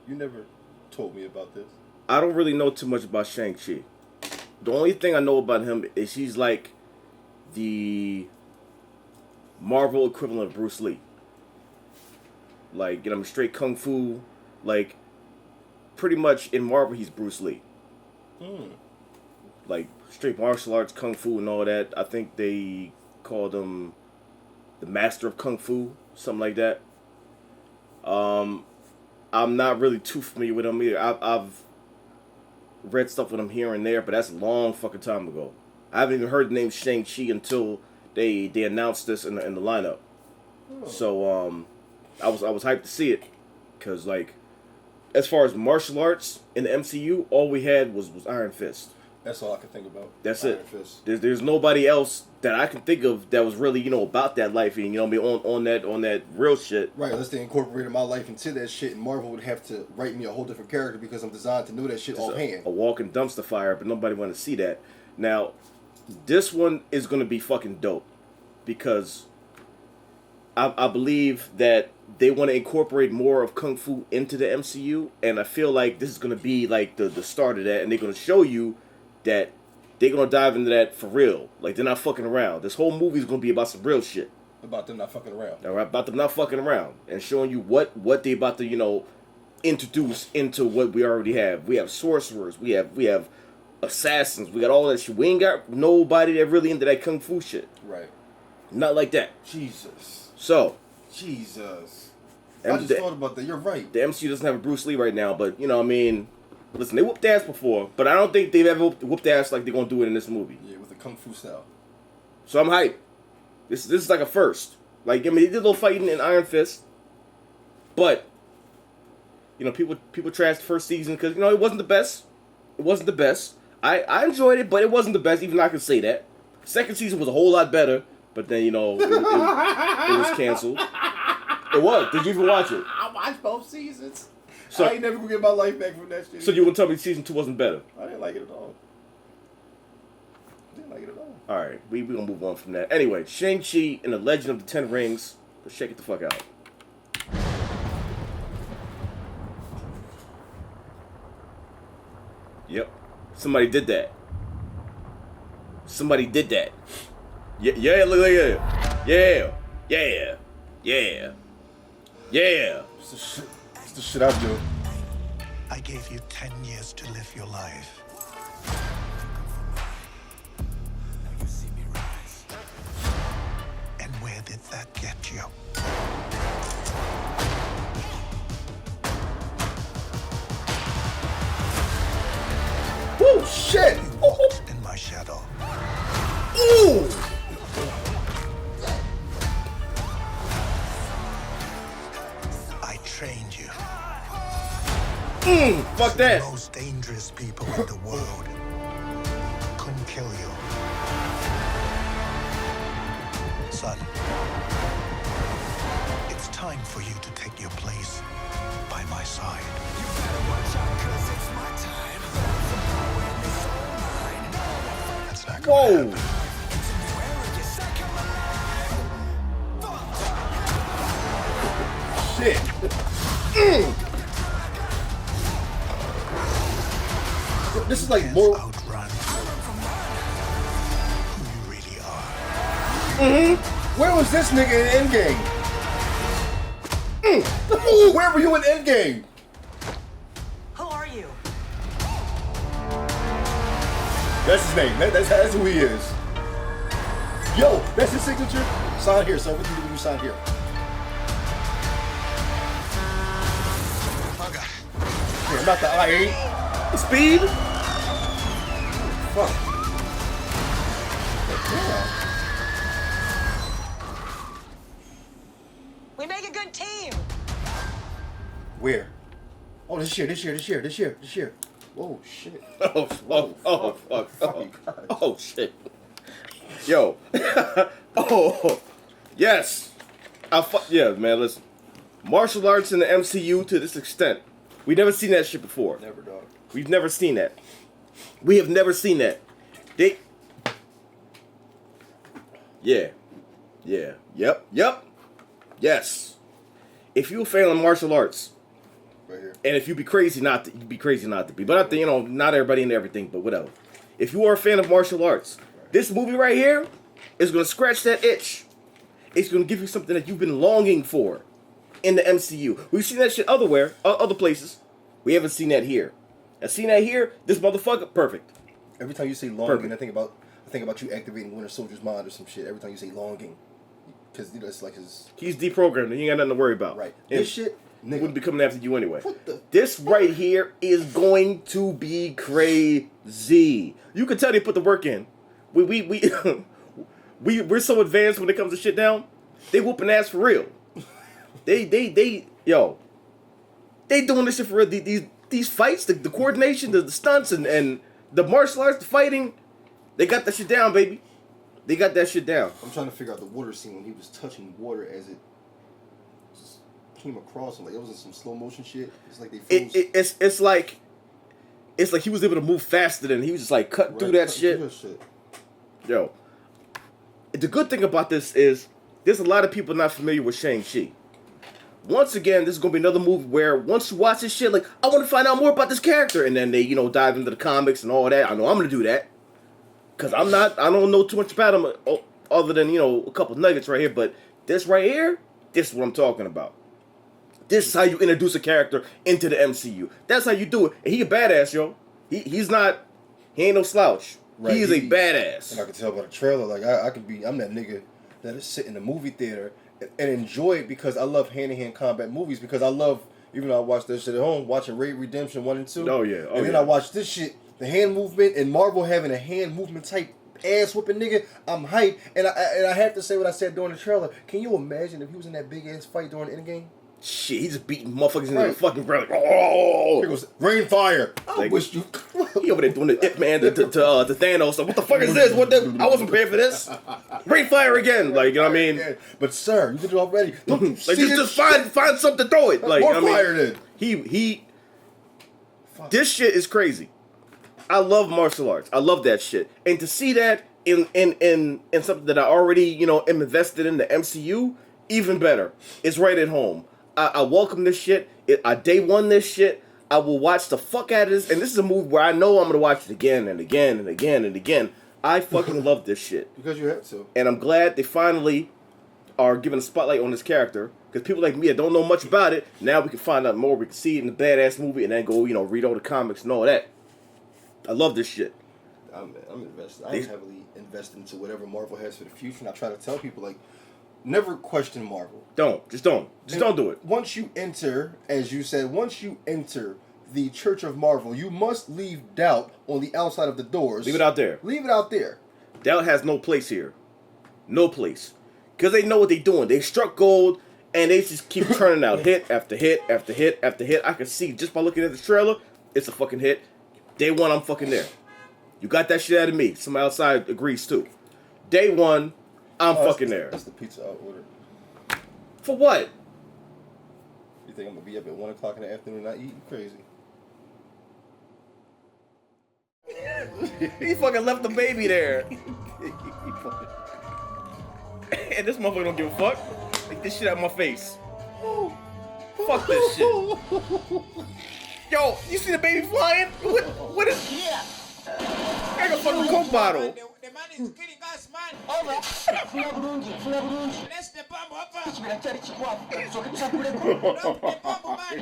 You never told me about this. I don't really know too much about Shang-Chi. The only thing I know about him is he's like the Marvel equivalent of Bruce Lee. Like, you know, straight kung fu. Like, pretty much in Marvel, he's Bruce Lee. Like, straight martial arts, kung fu, and all that. I think they called him the Master of Kung Fu, something like that. I'm not really too familiar with him either. I've read stuff with him here and there, but that's a long fucking time ago. I haven't even heard the name Shang-Chi until they announced this in the lineup. So I was hyped to see it, cause like, as far as martial arts in the MCU, all we had was Iron Fist. That's all I can think about. That's Iron it. Fist. There's nobody else that I can think of that was really, you know, about that life and, you know, on that real shit. Right, unless they incorporated my life into that shit, and Marvel would have to write me a whole different character because I'm designed to know that shit offhand. A walking dumpster fire, but nobody want to see that. Now, this one is going to be fucking dope because I believe that they want to incorporate more of Kung Fu into the MCU, and I feel like this is going to be like the start of that, and they're going to show you that they're going to dive into that for real. Like, they're not fucking around. This whole movie is going to be about some real shit. About them not fucking around. All right, about them not fucking around. And showing you what they about to, you know, introduce into what we already have. We have sorcerers. We have assassins. We got all that shit. We ain't got nobody that really into that Kung Fu shit. Right. Not like that. Jesus. So. Jesus. I just thought about that. You're right. The MCU doesn't have a Bruce Lee right now, but, you know, I mean... Listen, they whooped ass before, but I don't think they've ever whooped ass like they're gonna do it in this movie. Yeah, with the kung fu style. So I'm hyped. This is like a first. Like, I mean, they did a little fighting in Iron Fist, but you know, people trashed the first season because, you know, it wasn't the best. It wasn't the best. I enjoyed it, but it wasn't the best. Even I can say that. Second season was a whole lot better, but then, you know, it was canceled. It was. Did you even watch it? I watched both seasons. So, I ain't never gonna get my life back from that shit. So you gonna tell me season 2 wasn't better? I didn't like it at all. Didn't like it at all. Alright, we gonna move on from that. Anyway, Shang-Chi and the Legend of the Ten Rings. Let's check it the fuck out. Yep. Somebody did that. Somebody did that. Yeah, look at it. Yeah. It's the shit I do. I gave you 10 years to live your life. And where did that get you? Woo, shit! You walked in my shadow. Ooh! I trained you. Fuck that. The most dangerous people in the world couldn't kill you. Son, it's time for you to take your place by my side. You better watch out, 'cause it's my time. That's not gonna happen. Shit. This is like more. Outrun who you really are. Where was this nigga in Endgame? Ooh, where were you in Endgame? Who are you? That's his name. That's who he is. Yo, that's his signature. Sign here, sir. What do you sign here? Yeah, not the I8. The speed? Fuck. We make a good team. Where? Oh, this year. Whoa, shit. Oh, shit. Yo. Oh, yes. Yeah, man, listen. Martial arts in the MCU to this extent. We've never seen that shit before. Never, dog. We've never seen that. We have never seen that. Yeah. Yep. Yes. If you're a fan of martial arts, Right here. And if you be crazy not to, you'd be crazy not to be. But I think, not everybody into everything, but whatever. If you are a fan of martial arts, this movie right here is going to scratch that itch. It's going to give you something that you've been longing for in the MCU. We've seen that shit other places. We haven't seen that here. And seeing that here, this motherfucker, perfect. Every time you say longing, I think about you activating Winter Soldier's mind or some shit. Every time you say longing. Because it's like his... He's deprogrammed. He ain't got nothing to worry about. Right. And This shit, nigga. wouldn't be coming after you anyway. What the... This right here is going to be crazy. You can tell they put the work in. We're so advanced when it comes to shit down. They whooping ass for real. They doing this shit for real. These fights, the coordination, the stunts, and the martial arts, the fighting, they got that shit down, baby. They got that shit down. I'm trying to figure out the water scene when he was touching water as it just came across him. Like, it wasn't some slow motion shit. It's like they froze. It's like he was able to move faster than he was just like cut through that shit. Yo, the good thing about this is there's a lot of people not familiar with Shang-Chi. Once again, this is gonna be another movie where once you watch this shit, like, I want to find out more about this character, and then they, dive into the comics and all that. I know I'm gonna do that, cause I don't know too much about him other than a couple nuggets right here. But this right here, this is what I'm talking about. This is how you introduce a character into the MCU. That's how you do it. And he a badass, yo. He ain't no slouch. Right. He is a badass. And I can tell by the trailer, like, I'm that nigga that is sit in the movie theater and enjoy it because I love hand-to-hand combat movies, because I love, even though I watched that shit at home, watching Raid Redemption 1 and 2. Oh, yeah. And then I watched this shit, the hand movement, and Marvel having a hand movement type ass-whooping nigga. I'm hyped. And I have to say what I said during the trailer. Can you imagine if he was in that big-ass fight during the Endgame? Shit, he just beating motherfuckers into Right. the fucking ground. Like, oh! It was rain fire. I Like, wish you... He over there doing the Ip Man to Thanos. Like, what the fuck is this? I wasn't prepared for this. Rain fire again. Like, you know what I mean? Yeah. But sir, you did it already. Don't you Like, see just find something to throw it. Like, more you know what I fire mean? then. This shit is crazy. I love martial arts. I love that shit. And to see that in something that I already, am invested in, the MCU, even better. It's right at home. I welcome this shit. I day one this shit. I will watch the fuck out of this. And this is a movie where I know I'm going to watch it again and again and again and again. I fucking love this shit. Because you have to. And I'm glad they finally are giving a spotlight on this character. Because people like me that don't know much about it, now we can find out more. We can see it in the badass movie and then go, read all the comics and all that. I love this shit. I'm invested. I'm heavily invested into whatever Marvel has for the future. And I try to tell people, like, never question Marvel. Just don't do it. Once you enter, as you said, the Church of Marvel, you must leave doubt on the outside of the doors. Leave it out there. Leave it out there. Doubt has no place here. No place. Because they know what they're doing. They struck gold, and they just keep turning out hit after hit after hit after hit. I can see, just by looking at the trailer, it's a fucking hit. Day one, I'm fucking there. You got that shit out of me. Somebody outside agrees, too. Day one, I'm fucking there. That's the pizza I ordered. For what? You think I'm going to be up at 1 o'clock in the afternoon not eating? Crazy. He fucking left the baby there. And this motherfucker don't give a fuck. Like, this shit out of my face. Fuck this shit. Yo, you see the baby flying? What is... Yeah. Like a fucking Coke bottle. The man is killing us, man. Over. Funa burungi. Let's the bomb up. Kiracyari kigwafu. Soka tushakure ko. Drop the bomb, man.